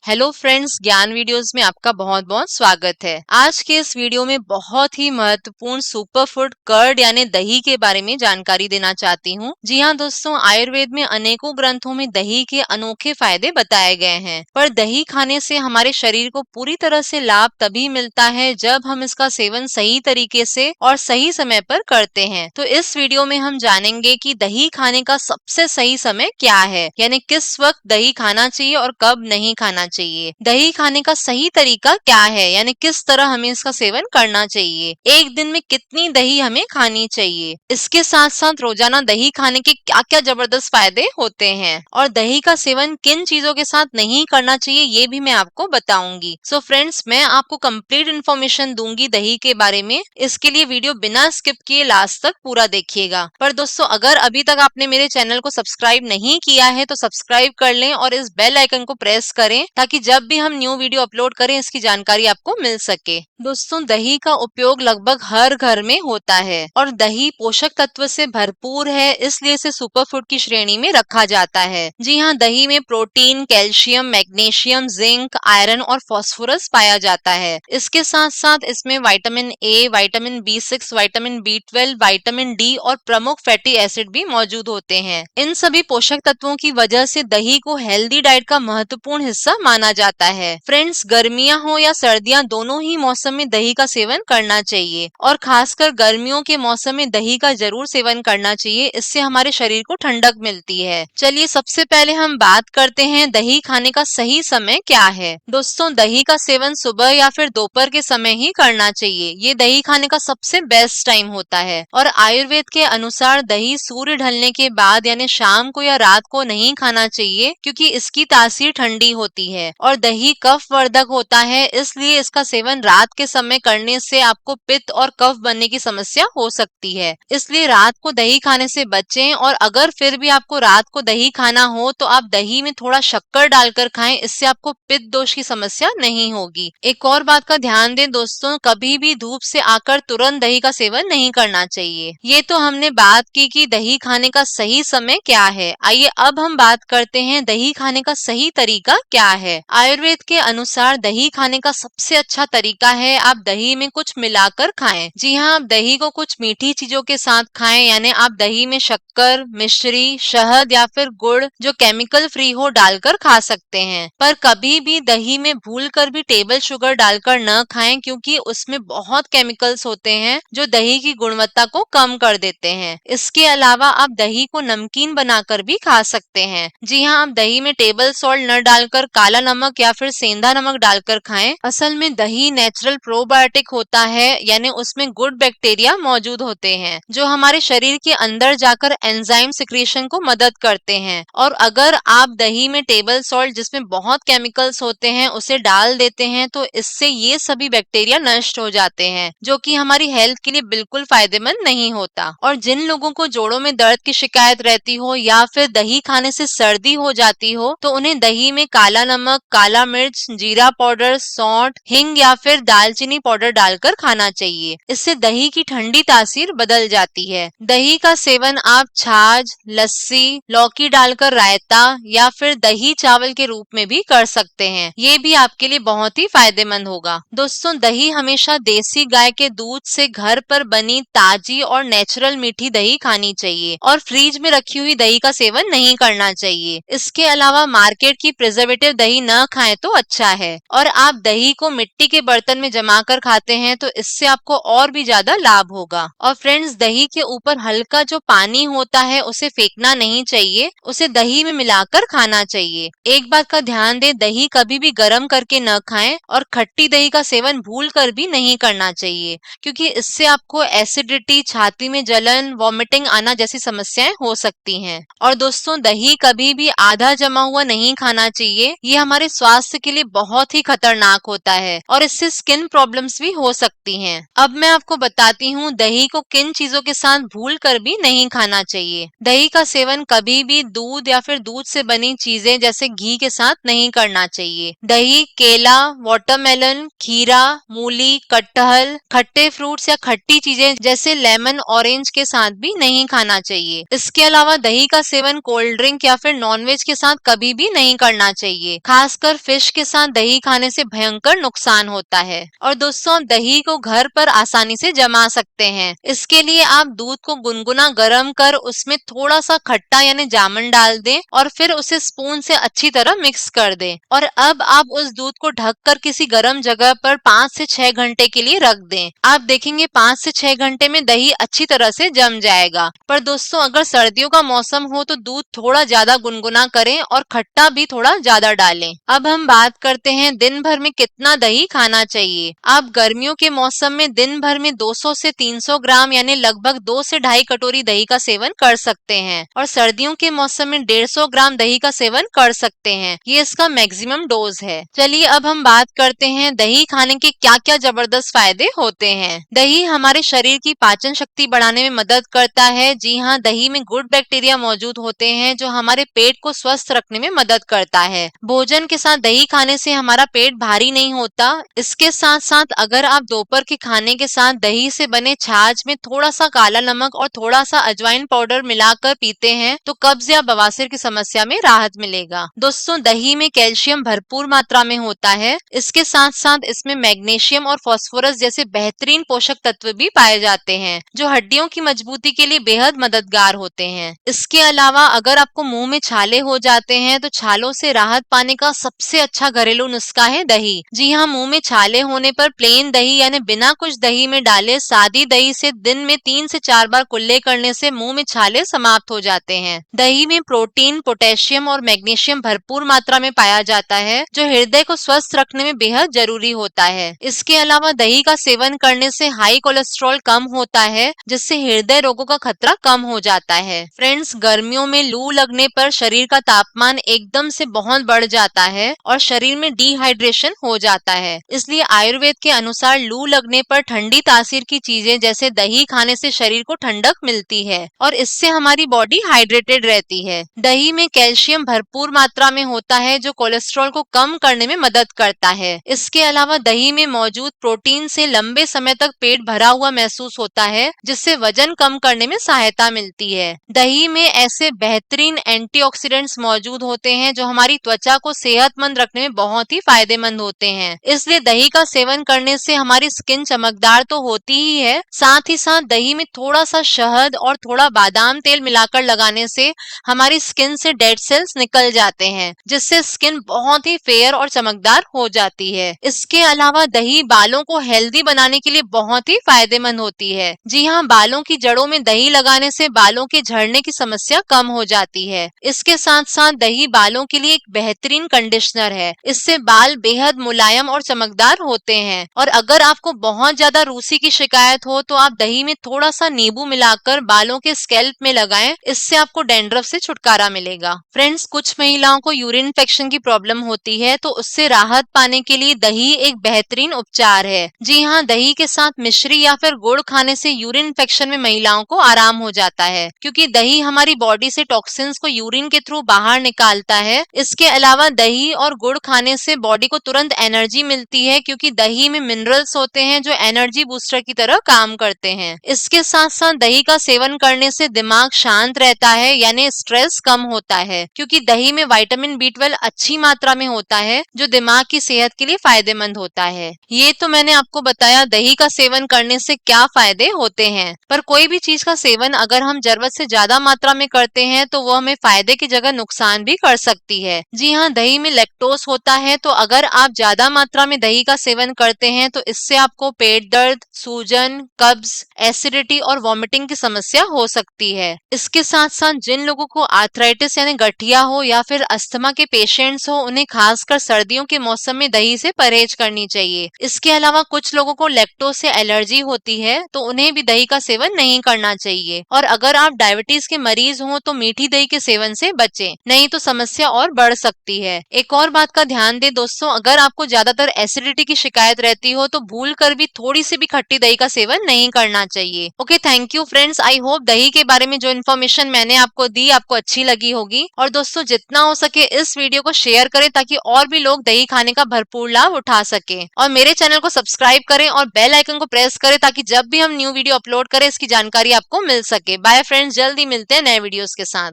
Hello friends, ज्ञान videos में आपका बहुत बहुत स्वागत है। आज के इस वीडियो में बहुत ही महत्वपूर्ण सुपर फूड कर्ड यानी दही के बारे में जानकारी देना चाहती हूँ। जी हाँ दोस्तों, आयुर्वेद में अनेकों ग्रंथों में दही के अनोखे फायदे बताए गए हैं, पर दही खाने से हमारे शरीर को पूरी तरह से लाभ तभी मिलता है जब हम इसका सेवन सही तरीके से और सही समय पर करते हैं। तो इस वीडियो में हम जानेंगे कि दही खाने का सबसे सही समय क्या है, यानी किस वक्त दही खाना चाहिए और कब नहीं खाना चाहिए। दही खाने का सही तरीका क्या है, यानी किस तरह हमें इसका सेवन करना चाहिए। एक दिन में कितनी दही हमें खानी चाहिए। इसके साथ साथ रोजाना दही खाने के क्या क्या जबरदस्त फायदे होते हैं और दही का सेवन किन चीजों के साथ नहीं करना चाहिए ये भी मैं आपको बताऊंगी। सो फ्रेंड्स, मैं आपको कंप्लीट इन्फॉर्मेशन दूंगी दही के बारे में। इसके लिए वीडियो बिना स्किप किए लास्ट तक पूरा देखिएगा। पर दोस्तों, अगर अभी तक आपने मेरे चैनल को सब्सक्राइब नहीं किया है तो सब्सक्राइब कर लें और इस बेल आइकन को प्रेस करें ताकि जब भी हम न्यू वीडियो अपलोड करें इसकी जानकारी आपको मिल सके। दोस्तों, दही का उपयोग लगभग हर घर में होता है और दही पोषक तत्व से भरपूर है, इसलिए इसे सुपर फूड की श्रेणी में रखा जाता है। जी हाँ, दही में protein, calcium, magnesium, zinc, iron और फास्फोरस पाया जाता है। इसके साथ साथ इसमें vitamin A, vitamin B6, vitamin B12, vitamin D और प्रमुख फैटी एसिड भी मौजूद होते हैं। इन सभी पोषक तत्वों की वजह से दही को हेल्दी डाइट का महत्वपूर्ण हिस्सा माना जाता है। फ्रेंड्स, गर्मियां हो या सर्दियां, दोनों ही मौसम में दही का सेवन करना चाहिए और खासकर गर्मियों के मौसम में दही का जरूर सेवन करना चाहिए। इससे हमारे शरीर को ठंडक मिलती है। चलिए सबसे पहले हम बात करते हैं दही खाने का सही समय क्या है। दोस्तों, दही का सेवन सुबह या फिर दोपहर के समय ही करना चाहिए। ये दही खाने का सबसे बेस्ट टाइम होता है और आयुर्वेद के अनुसार दही सूर्य ढलने के बाद यानी शाम को या रात को नहीं खाना चाहिए, क्योंकि इसकी तासीर ठंडी होती है और दही कफ वर्धक होता है। इसलिए इसका सेवन रात के समय करने से आपको पित्त और कफ बनने की समस्या हो सकती है। इसलिए रात को दही खाने से बचें और अगर फिर भी आपको रात को दही खाना हो तो आप दही में थोड़ा शक्कर डालकर खाएं। इससे आपको पित्त दोष की समस्या नहीं होगी। एक और बात का ध्यान दें दोस्तों, कभी भी धूप से आकर तुरंत दही का सेवन नहीं करना चाहिए। ये तो हमने बात की कि दही खाने का सही समय क्या है। आइए अब हम बात करते हैं दही खाने का सही तरीका क्या है। आयुर्वेद के अनुसार दही खाने का सबसे अच्छा तरीका है आप दही में कुछ मिलाकर खाएं। जी हाँ, आप दही को कुछ मीठी चीजों के साथ खाएं, यानी आप दही में शक्कर, मिश्री, शहद या फिर गुड़ जो केमिकल फ्री हो डालकर खा सकते हैं। पर कभी भी दही में भूलकर भी टेबल शुगर डालकर न खाएं, क्योंकि उसमें बहुत केमिकल्स होते हैं जो दही की गुणवत्ता को कम कर देते हैं। इसके अलावा आप दही को नमकीन बनाकर भी खा सकते हैं। जी हाँ, आप दही में टेबल सॉल्ट न डालकर काला नमक या फिर सेंधा नमक डालकर खाएं। असल में दही नेचुरल प्रोबायोटिक होता है, यानी उसमें गुड बैक्टीरिया मौजूद होते हैं जो हमारे शरीर के अंदर जाकर एंजाइम सिक्रेशन को मदद करते हैं। और अगर आप दही में टेबल सॉल्ट जिसमें बहुत केमिकल्स होते हैं उसे डाल देते हैं तो इससे ये सभी बैक्टीरिया नष्ट हो जाते हैं, जो कि हमारी हेल्थ के लिए बिल्कुल फायदेमंद नहीं होता। और जिन लोगों को जोड़ों में दर्द की शिकायत रहती हो या फिर दही खाने से सर्दी हो जाती हो तो उन्हें दही में काला नमक, काला मिर्च, जीरा पाउडर, सौंठ, हिंग या फिर दालचीनी पाउडर डालकर खाना चाहिए। इससे दही की ठंडी तासीर बदल जाती है। दही का सेवन आप छाछ, लस्सी, लौकी डालकर रायता या फिर दही चावल के रूप में भी कर सकते हैं। ये भी आपके लिए बहुत ही फायदेमंद होगा। दोस्तों, दही हमेशा देसी गाय के दूध से घर पर बनी ताजी और नेचुरल मीठी दही खानी चाहिए और फ्रीज में रखी हुई दही का सेवन नहीं करना चाहिए। इसके अलावा मार्केट की प्रिजर्वेटिव दही न खाएं तो अच्छा है। और आप दही को मिट्टी के बर्तन में जमा कर खाते हैं तो इससे आपको और भी ज्यादा लाभ होगा। और फ्रेंड्स, दही के ऊपर हल्का जो पानी होता है उसे फेंकना नहीं चाहिए, उसे दही में मिलाकर खाना चाहिए। एक बात का ध्यान दें, दही कभी भी गर्म करके न खाएं और खट्टी दही का सेवन भूल कर भी नहीं करना चाहिए, क्योंकि इससे आपको एसिडिटी, छाती में जलन, वॉमिटिंग आना जैसी समस्याएं हो सकती हैं। और दोस्तों, दही कभी भी आधा जमा हुआ नहीं खाना चाहिए। ये हमारे स्वास्थ्य के लिए बहुत ही खतरनाक होता है और इससे स्किन प्रॉब्लम्स भी हो सकती हैं। अब मैं आपको बताती हूँ दही को किन चीजों के साथ भूल कर भी नहीं खाना चाहिए। दही का सेवन कभी भी दूध या फिर दूध से बनी चीजें जैसे घी के साथ नहीं करना चाहिए। दही केला, वाटरमेलन, खीरा, मूली, कटहल, खट्टे फ्रूट्स या खट्टी चीजें जैसे लेमन, ऑरेंज के साथ भी नहीं खाना चाहिए। इसके अलावा दही का सेवन कोल्ड ड्रिंक या फिर नॉनवेज के साथ कभी भी नहीं करना चाहिए, खासकर फिश के साथ दही खाने से भयंकर नुकसान होता है। और दोस्तों, दही को घर पर आसानी से जमा सकते हैं। इसके लिए आप दूध को गुनगुना गर्म कर उसमें थोड़ा सा खट्टा यानी जामुन डाल दें और फिर उसे स्पून से अच्छी तरह मिक्स कर दें। और अब आप उस दूध को ढककर किसी गर्म जगह पर 5 से 6 घंटे के लिए रख दें। आप देखेंगे 5 से 6 घंटे में दही अच्छी तरह से जम जाएगा। पर दोस्तों, अगर सर्दियों का मौसम हो तो दूध थोड़ा ज्यादा गुनगुना करें और खट्टा भी थोड़ा ज्यादा डालें। अब हम बात करते हैं दिन भर में कितना दही खाना चाहिए। आप गर्मियों के मौसम में दिन भर में 200 से 300 ग्राम यानी लगभग 2 से ढाई कटोरी दही का सेवन कर सकते हैं। और सर्दियों के मौसम में 150 ग्राम दही का सेवन कर सकते हैं। ये इसका मैक्सिमम डोज है। चलिए अब हम बात करते हैं दही खाने के क्या क्या जबरदस्त फायदे होते हैं। दही हमारे शरीर की पाचन शक्ति बढ़ाने में मदद करता है। जी हाँ, दही में गुड बैक्टीरिया मौजूद होते हैं जो हमारे पेट को स्वस्थ रखने में मदद करता है। भोजन के साथ दही खाने से हमारा पेट भारी नहीं होता। इसके साथ साथ अगर आप दोपहर के खाने के साथ दही से बने छाछ में थोड़ा सा काला नमक और थोड़ा सा अजवाइन पाउडर मिलाकर पीते हैं तो कब्ज या बवासीर की समस्या में राहत मिलेगा। दोस्तों, दही में कैल्शियम भरपूर मात्रा में होता है। इसके साथ साथ इसमें मैग्नीशियम और फास्फोरस जैसे बेहतरीन पोषक तत्व भी पाए जाते हैं जो हड्डियों की मजबूती के लिए बेहद मददगार होते हैं। इसके अलावा अगर आपको मुंह में छाले हो जाते हैं तो छालों से राहत पाने का सबसे अच्छा घरेलू नुस्खा है दही। जी हाँ, मुंह में छाले होने पर प्लेन दही यानी बिना कुछ दही में डाले सादी दही से दिन में 3 से 4 बार कुल्ले करने से मुंह में छाले समाप्त हो जाते हैं। दही में प्रोटीन, पोटेशियम और मैग्नीशियम भरपूर मात्रा में पाया जाता है जो हृदय को स्वस्थ रखने में बेहद जरूरी होता है। इसके अलावा दही का सेवन करने से हाई कोलेस्ट्रॉल कम होता है जिससे हृदय रोगों का खतरा कम हो जाता है। फ्रेंड्स, गर्मियों में लू लगने पर शरीर का तापमान एकदम से बहुत बढ़ जाता है और शरीर में डिहाइड्रेशन हो जाता है। इसलिए आयुर्वेद के अनुसार लू लगने पर ठंडी तासीर की चीजें जैसे दही खाने से शरीर को ठंडक मिलती है और इससे हमारी बॉडी हाइड्रेटेड रहती है। दही में कैल्शियम भरपूर मात्रा में होता है जो कोलेस्ट्रॉल को कम करने में मदद करता है। इसके अलावा दही में मौजूद प्रोटीन से लंबे समय तक पेट भरा हुआ महसूस होता है जिससे वजन कम करने में सहायता मिलती है। दही में ऐसे बेहतरीन एंटीऑक्सीडेंट्स मौजूद होते हैं जो हमारी त्वचा को सेहतमंद रखने में बहुत ही फायदेमंद होते हैं। इसलिए दही का सेवन करने से हमारी स्किन चमकदार तो होती ही है, साथ ही साथ दही में थोड़ा सा शहद और थोड़ा बादाम तेल मिलाकर लगाने से हमारी स्किन से डेड सेल्स निकल जाते हैं जिससे स्किन बहुत ही फेयर और चमकदार हो जाती है। इसके अलावा दही बालों को हेल्दी बनाने के लिए बहुत ही फायदेमंद होती है। जी हाँ, बालों की जड़ों में दही लगाने से बालों के झड़ने की समस्या कम हो जाती है। इसके साथ साथ दही बालों के लिए एक बेहतरीन कंडीशनर है। इससे बाल बेहद मुलायम और चमकदार होते हैं। और अगर आपको बहुत ज्यादा रूसी की शिकायत हो तो आप दही में थोड़ा सा नींबू मिलाकर बालों के स्कैल्प में लगाएं। इससे आपको डैंड्रफ से छुटकारा मिलेगा। फ्रेंड्स, कुछ महिलाओं को यूरिन इन्फेक्शन की प्रॉब्लम होती है तो उससे राहत पाने के लिए दही एक बेहतरीन उपचार है। जी हाँ, दही के साथ मिश्री या फिर गुड़ खाने से यूरिन इन्फेक्शन में महिलाओं को आराम हो जाता है क्योंकि दही हमारी बॉडी से टॉक्सिन्स को यूरिन के थ्रू बाहर निकालता है। इसके अलावा दही और गुड़ खाने से बॉडी को तुरंत एनर्जी मिलती है क्योंकि दही में मिनरल्स होते हैं जो एनर्जी बूस्टर की तरह काम करते हैं। इसके साथ साथ दही का सेवन करने से दिमाग शांत रहता है यानी स्ट्रेस कम होता है क्योंकि दही में विटामिन B12 अच्छी मात्रा में होता है जो दिमाग की सेहत के लिए फायदेमंद होता है। ये तो मैंने आपको बताया दही का सेवन करने से क्या फायदे होते हैं, पर कोई भी चीज का सेवन अगर हम जरूरत से ज्यादा मात्रा में करते हैं तो वो हमें फायदे की जगह नुकसान भी कर सकती है। जी हाँ, दही में लैक्टोज होता है तो अगर आप ज्यादा मात्रा में दही का सेवन करते हैं तो इससे आपको पेट दर्द, सूजन, कब्ज, एसिडिटी और वॉमिटिंग की समस्या हो सकती है। इसके साथ साथ जिन लोगों को आर्थराइटिस यानी गठिया हो या फिर अस्थमा के पेशेंट्स हो उन्हें खासकर सर्दियों के मौसम में दही से परहेज करनी चाहिए। इसके अलावा कुछ लोगों को लैक्टोज से एलर्जी होती है तो उन्हें भी दही का सेवन नहीं करना चाहिए। और अगर आप डायबिटीज के मरीज हो तो मीठी दही के सेवन से बचें, नहीं तो समस्या और बढ़ सकती है। एक और बात का ध्यान दें दोस्तों, अगर आपको ज्यादातर एसिडिटी की शिकायत रहती हो तो भूल कर भी थोड़ी सी भी खट्टी दही का सेवन नहीं करना चाहिए। Okay, thank you friends. I hope दही के बारे में जो इन्फॉर्मेशन मैंने आपको दी आपको अच्छी लगी होगी। और दोस्तों, जितना हो सके इस वीडियो को शेयर करें ताकि और भी लोग दही खाने का भरपूर लाभ उठा सके। और मेरे चैनल को सब्सक्राइब करें और बेल आइकन को प्रेस करें ताकि जब भी हम न्यू वीडियो अपलोड करें इसकी जानकारी आपको मिल सके। बाय फ्रेंड्स, जल्दी मिलते हैं नए वीडियोस के साथ।